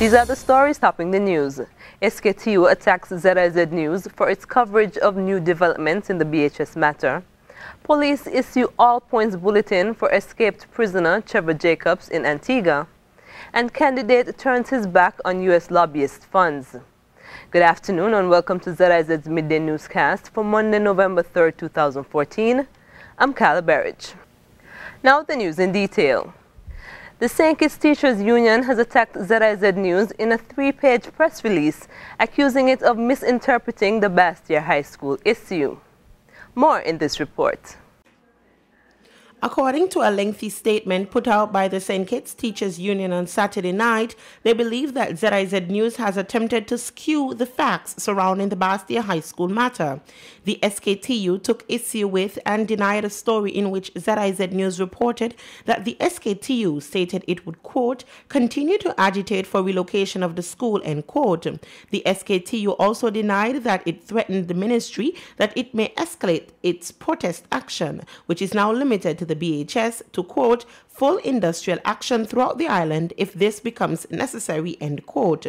These are the stories topping the news. SKTU attacks ZIZ News for its coverage of new developments in the BHS matter. Police issue all-points bulletin for escaped prisoner Trevor Jacobs in Antigua. And candidate turns his back on U.S. lobbyist funds. Good afternoon and welcome to ZIZ's Midday Newscast for Monday, November 3rd, 2014. I'm Carla Berridge. Now the news in detail. The St. Kitts Teachers Union has attacked ZIZ News in a 3-page press release, accusing it of misinterpreting the Bastia High School issue. More in this report. According to a lengthy statement put out by the St. Kitts Teachers Union on Saturday night, they believe that ZIZ News has attempted to skew the facts surrounding the Bastia High School matter. The SKTU took issue with and denied a story in which ZIZ News reported that the SKTU stated it would, quote, continue to agitate for relocation of the school, end quote. The SKTU also denied that it threatened the ministry that it may escalate its protest action, which is now limited to the BHS, to, quote, full industrial action throughout the island if this becomes necessary, end quote.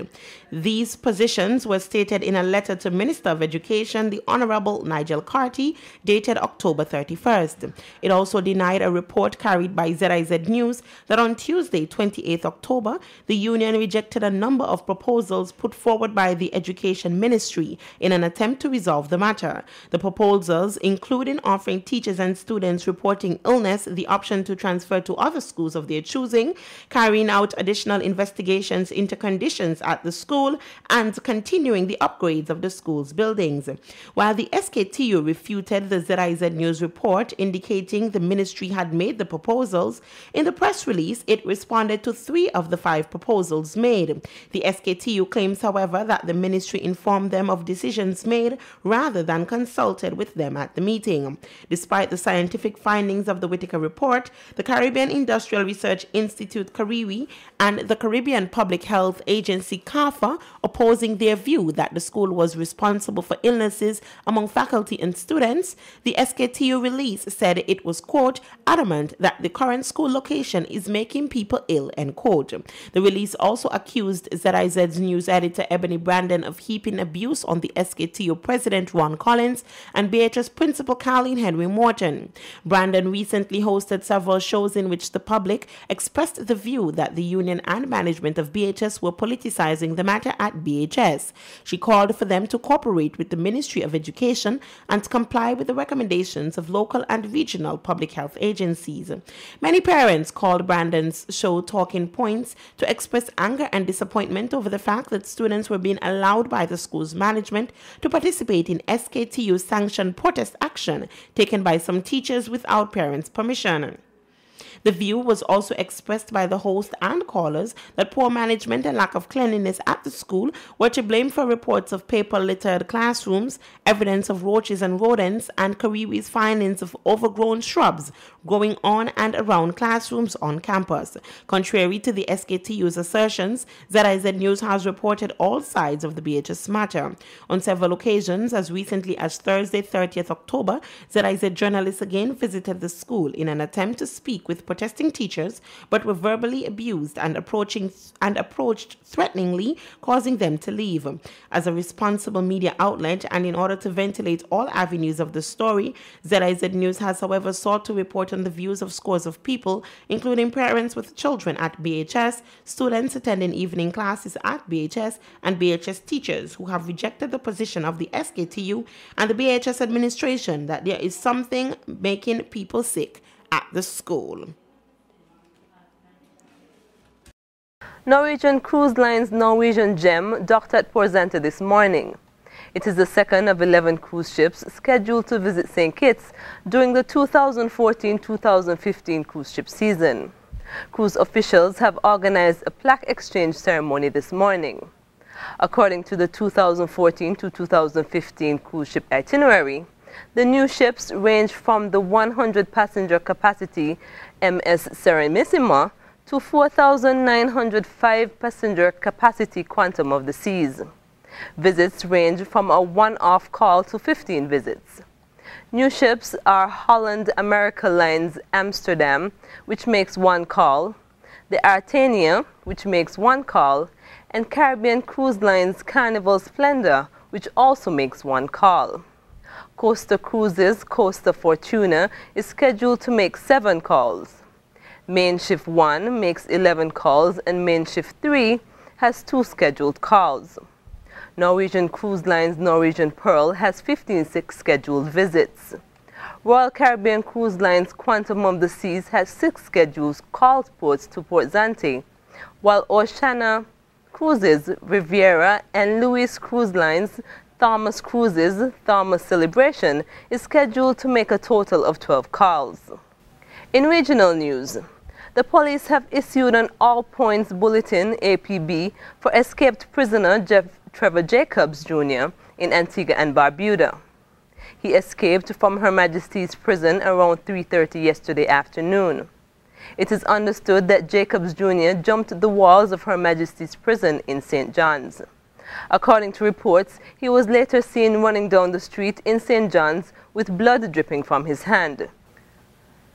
These positions were stated in a letter to Minister of Education, the Honorable Nigel Carty, dated October 31st. It also denied a report carried by ZIZ News that on Tuesday, 28th October, the union rejected a number of proposals put forward by the Education Ministry in an attempt to resolve the matter. The proposals, including offering teachers and students reporting illness the option to transfer to other schools of their choosing, carrying out additional investigations into conditions at the school, and continuing the upgrades of the school's buildings. While the SKTU refuted the ZIZ News report indicating the ministry had made the proposals, in the press release it responded to 3 of the 5 proposals made. The SKTU claims, however, that the ministry informed them of decisions made rather than consulted with them at the meeting. Despite the scientific findings of the Whitaker report, the Caribbean Industrial Research Institute (CARIWI) and the Caribbean Public Health Agency (CARFA) opposing their view that the school was responsible for illnesses among faculty and students, the SKTU release said it was, quote, adamant that the current school location is making people ill, end quote. The release also accused ZIZ News editor Ebony Brandon of heaping abuse on the SKTU president Ron Collins and BHS principal Carleen Henry Morton. Brandon recently hosted several shows in which the public expressed the view that the union and management of BHS were politicizing the matter at BHS. She called for them to cooperate with the Ministry of Education and to comply with the recommendations of local and regional public health agencies. Many parents called Brandon's show Talking Points to express anger and disappointment over the fact that students were being allowed by the school's management to participate in SKTU-sanctioned protest action taken by some teachers without parents' permission. The view was also expressed by the host and callers that poor management and lack of cleanliness at the school were to blame for reports of paper-littered classrooms, evidence of roaches and rodents, and CARIWI's findings of overgrown shrubs growing on and around classrooms on campus. Contrary to the SKTU's assertions, ZIZ News has reported all sides of the BHS matter. On several occasions, as recently as Thursday, 30th October, ZIZ journalists again visited the school in an attempt to speak with protesting teachers, but were verbally abused and approached threateningly, causing them to leave. As a responsible media outlet and in order to ventilate all avenues of the story, ZIZ News has, however, sought to report on the views of scores of people, including parents with children at BHS, students attending evening classes at BHS, and BHS teachers who have rejected the position of the SKTU and the BHS administration that there is something making people sick at the school. Norwegian Cruise Line's Norwegian Gem docked at Port Zante this morning. It is the second of 11 cruise ships scheduled to visit St. Kitts during the 2014-2015 cruise ship season. Cruise officials have organized a plaque exchange ceremony this morning. According to the 2014-2015 cruise ship itinerary, the new ships range from the 100-passenger capacity MS Serenissima to 4,905-passenger capacity Quantum of the Seas. Visits range from a one-off call to 15 visits. New ships are Holland America Lines Amsterdam, which makes one call, the Artenia, which makes one call, and Caribbean Cruise Line's Carnival Splendor, which also makes one call. Costa Cruises' Costa Fortuna is scheduled to make 7 calls. Main Shift 1 makes 11 calls and Main Shift 3 has 2 scheduled calls. Norwegian Cruise Line's Norwegian Pearl has 15 scheduled visits. Royal Caribbean Cruise Line's Quantum of the Seas has 6 scheduled call ports to Port Zante, while Oceania Cruises, Riviera, and Louis Cruise Line's Thomas Cruises' Thomas Celebration is scheduled to make a total of 12 calls. In regional news, the police have issued an all-points bulletin, APB, for escaped prisoner Trevor Jacobs Jr. in Antigua and Barbuda. He escaped from Her Majesty's prison around 3:30 yesterday afternoon. It is understood that Jacobs Jr. jumped the walls of Her Majesty's prison in St. John's. According to reports, he was later seen running down the street in St. John's with blood dripping from his hand.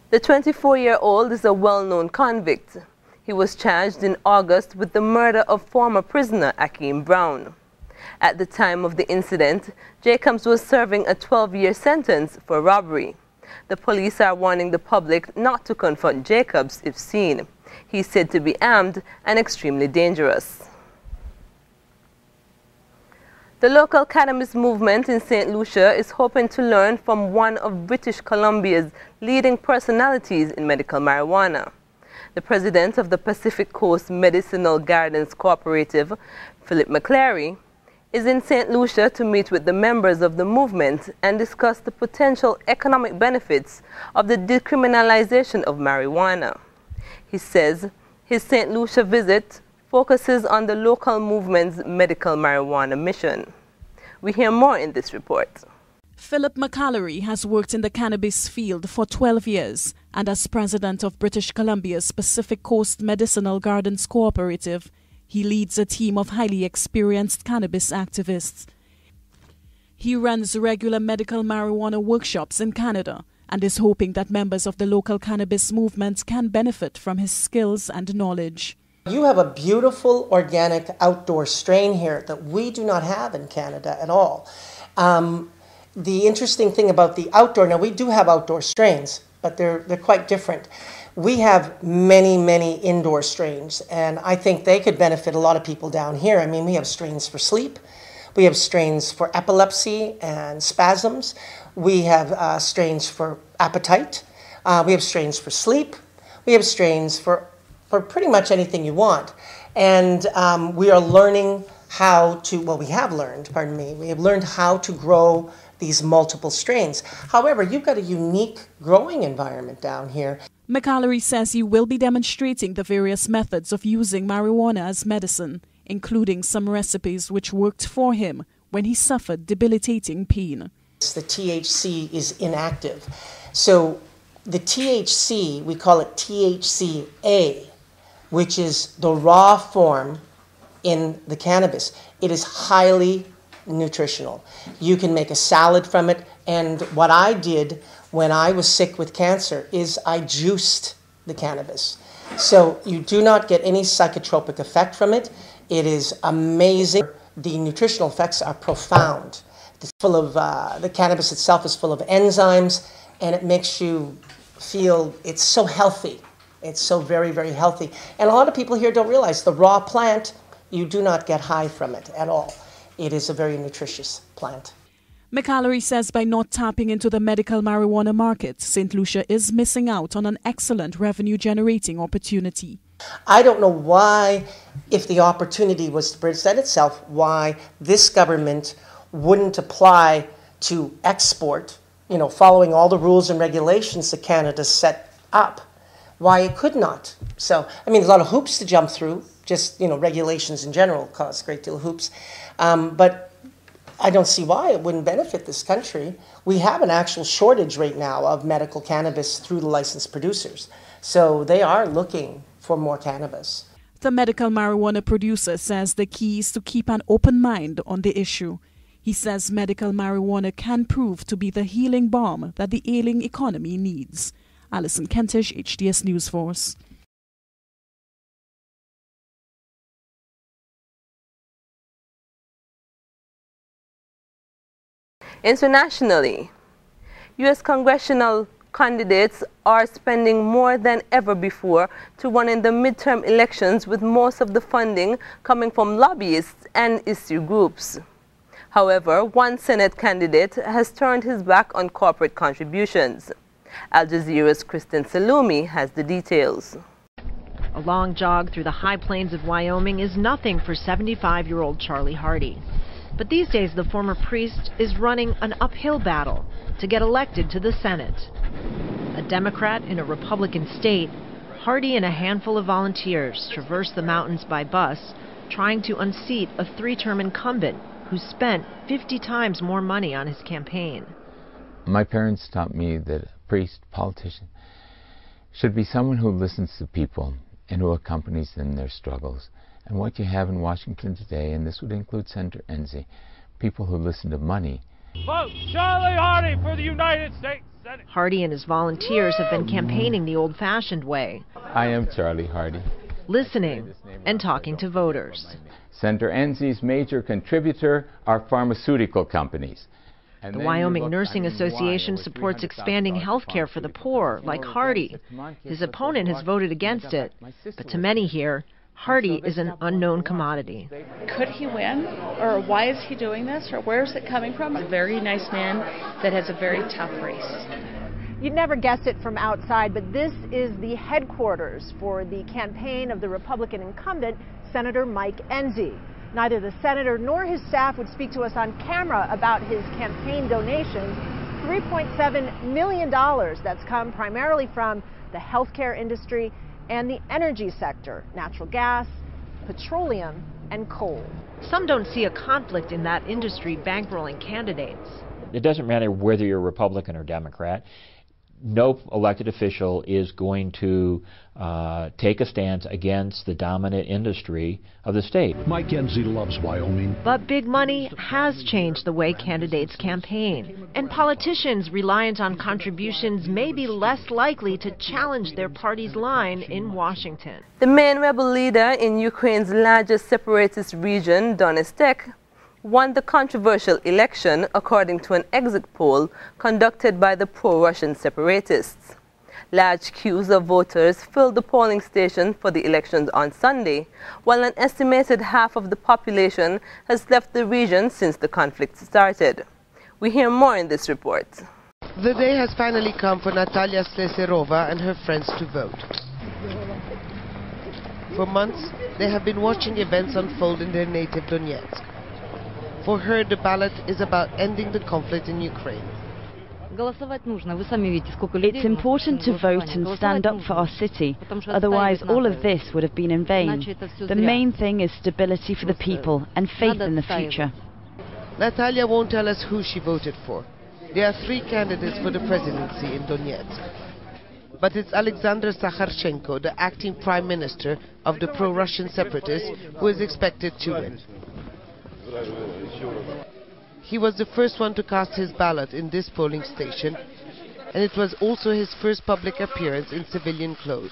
The 24-year-old is a well-known convict. He was charged in August with the murder of former prisoner Akeem Brown. At the time of the incident, Jacobs was serving a 12-year sentence for robbery. The police are warning the public not to confront Jacobs if seen. He is said to be armed and extremely dangerous. The local cannabis movement in St. Lucia is hoping to learn from one of British Columbia's leading personalities in medical marijuana. The president of the Pacific Coast Medicinal Gardens Cooperative, Philip McClary, is in St. Lucia to meet with the members of the movement and discuss the potential economic benefits of the decriminalization of marijuana. He says his St. Lucia visit focuses on the local movement's medical marijuana mission. We hear more in this report. Philip McCallery has worked in the cannabis field for 12 years and as president of British Columbia's Pacific Coast Medicinal Gardens Cooperative, he leads a team of highly experienced cannabis activists. He runs regular medical marijuana workshops in Canada and is hoping that members of the local cannabis movement can benefit from his skills and knowledge. You have a beautiful organic outdoor strain here that we do not have in Canada at all. The interesting thing about the outdoor, now we do have outdoor strains, but they're quite different. We have many, many indoor strains, and I think they could benefit a lot of people down here. I mean, we have strains for sleep, we have strains for epilepsy and spasms, we have strains for appetite, we have strains for sleep, we have strains for pretty much anything you want. And we are learning how to, well, we have learned how to grow these multiple strains. However, you've got a unique growing environment down here. McCallery says he will be demonstrating the various methods of using marijuana as medicine, including some recipes which worked for him when he suffered debilitating pain. The THC is inactive. So the THC, we call it THCA, which is the raw form in the cannabis. It is highly nutritional. You can make a salad from it, and what I did when I was sick with cancer is I juiced the cannabis. So you do not get any psychotropic effect from it. It is amazing. The nutritional effects are profound. It's full of, the cannabis itself is full of enzymes, and it makes you feel, it's so healthy. It's so very, very healthy. And a lot of people here don't realize the raw plant, you do not get high from it at all. It is a very nutritious plant. McCallery says by not tapping into the medical marijuana market, St. Lucia is missing out on an excellent revenue-generating opportunity. I don't know why, if the opportunity was to present itself, why this government wouldn't apply to export, you know, following all the rules and regulations that Canada set up. Why it could not. So, I mean, there's a lot of hoops to jump through, just, you know, regulations in general cause a great deal of hoops. But I don't see why it wouldn't benefit this country. We have an actual shortage right now of medical cannabis through the licensed producers. So they are looking for more cannabis. The medical marijuana producer says the key is to keep an open mind on the issue. He says medical marijuana can prove to be the healing balm that the ailing economy needs. Alison Kentish, HDS News Force. Internationally, U.S. congressional candidates are spending more than ever before to run in the midterm elections, with most of the funding coming from lobbyists and issue groups. However, one Senate candidate has turned his back on corporate contributions. Al Jazeera's Kristen Salumi has the details. A long jog through the high plains of Wyoming is nothing for 75-year-old Charlie Hardy. But these days, the former priest is running an uphill battle to get elected to the Senate. A Democrat in a Republican state, Hardy and a handful of volunteers traverse the mountains by bus, trying to unseat a three-term incumbent who spent 50 times more money on his campaign. My parents taught me that a priest, politician, should be someone who listens to people and who accompanies them in their struggles. And what you have in Washington today, and this would include Senator Enzi, people who listen to money. Vote Charlie Hardy for the United States Senate. Hardy and his volunteers have been campaigning the old-fashioned way. I am Charlie Hardy. Listening and talking to voters. Senator Enzi's major contributor are pharmaceutical companies. The Wyoming Nursing Association supports expanding health care for the poor, like Hardy. His opponent has voted against it, but to many here, Hardy is an unknown commodity. Could he win? Or why is he doing this? Or where is it coming from? A very nice man that has a very tough race. You'd never guess it from outside, but this is the headquarters for the campaign of the Republican incumbent, Senator Mike Enzi. Neither the senator nor his staff would speak to us on camera about his campaign donations. $3.7 million that's come primarily from the healthcare industry and the energy sector, natural gas, petroleum, and coal. Some don't see a conflict in that industry bankrolling candidates. It doesn't matter whether you're Republican or Democrat. No elected official is going to take a stance against the dominant industry of the state. Mike Enzi loves Wyoming. But big money has changed the way candidates campaign, and politicians reliant on contributions may be less likely to challenge their party's line in Washington. The main rebel leader in Ukraine's largest separatist region, Donetsk, won the controversial election according to an exit poll conducted by the pro-Russian separatists. Large queues of voters filled the polling station for the elections on Sunday, while an estimated half of the population has left the region since the conflict started. We hear more in this report. The day has finally come for Natalia Sleserova and her friends to vote. For months, they have been watching events unfold in their native Donetsk. For her, the ballot is about ending the conflict in Ukraine. It's important to vote and stand up for our city, otherwise all of this would have been in vain. The main thing is stability for the people and faith in the future. Natalia won't tell us who she voted for. There are 3 candidates for the presidency in Donetsk. But it's Alexander Sakharchenko, the acting prime minister of the pro-Russian separatists, who is expected to win. He was the first one to cast his ballot in this polling station, and it was also his first public appearance in civilian clothes.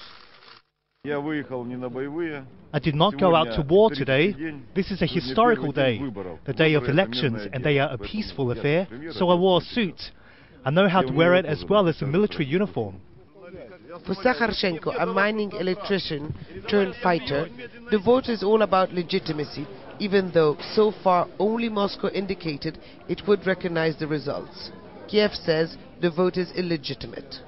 I did not go out to war today. This is a historical day, the day of elections, and they are a peaceful affair, so I wore a suit. I know how to wear it as well as a military uniform. For Sakharchenko, a mining electrician turned fighter, the vote is all about legitimacy, even though so far only Moscow indicated it would recognize the results. Kiev says the vote is illegitimate.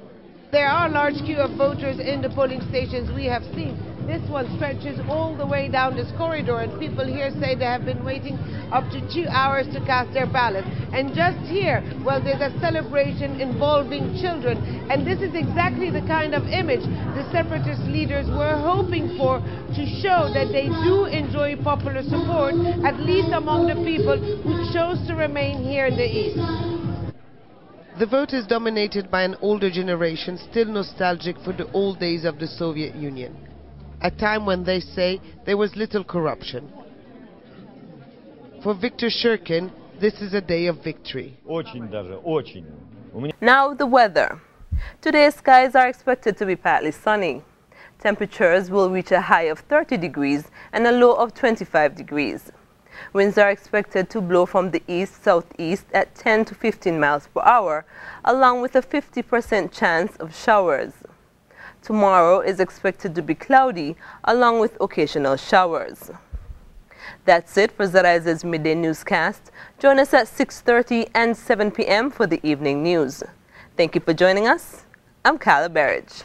There are large queue of voters in the polling stations we have seen. This one stretches all the way down this corridor, and people here say they have been waiting up to 2 hours to cast their ballot. And just here, well, there's a celebration involving children, and this is exactly the kind of image the separatist leaders were hoping for, to show that they do enjoy popular support, at least among the people who chose to remain here in the east. The vote is dominated by an older generation still nostalgic for the old days of the Soviet Union, a time when they say there was little corruption. For Viktor Shurkin, this is a day of victory. Now the weather. Today's skies are expected to be partly sunny. Temperatures will reach a high of 30 degrees and a low of 25 degrees. Winds are expected to blow from the east-southeast at 10 to 15 miles per hour, along with a 50% chance of showers. Tomorrow is expected to be cloudy, along with occasional showers. That's it for ZIZ's Midday Newscast. Join us at 6:30 and 7 p.m. for the evening news. Thank you for joining us. I'm Kyla Berridge.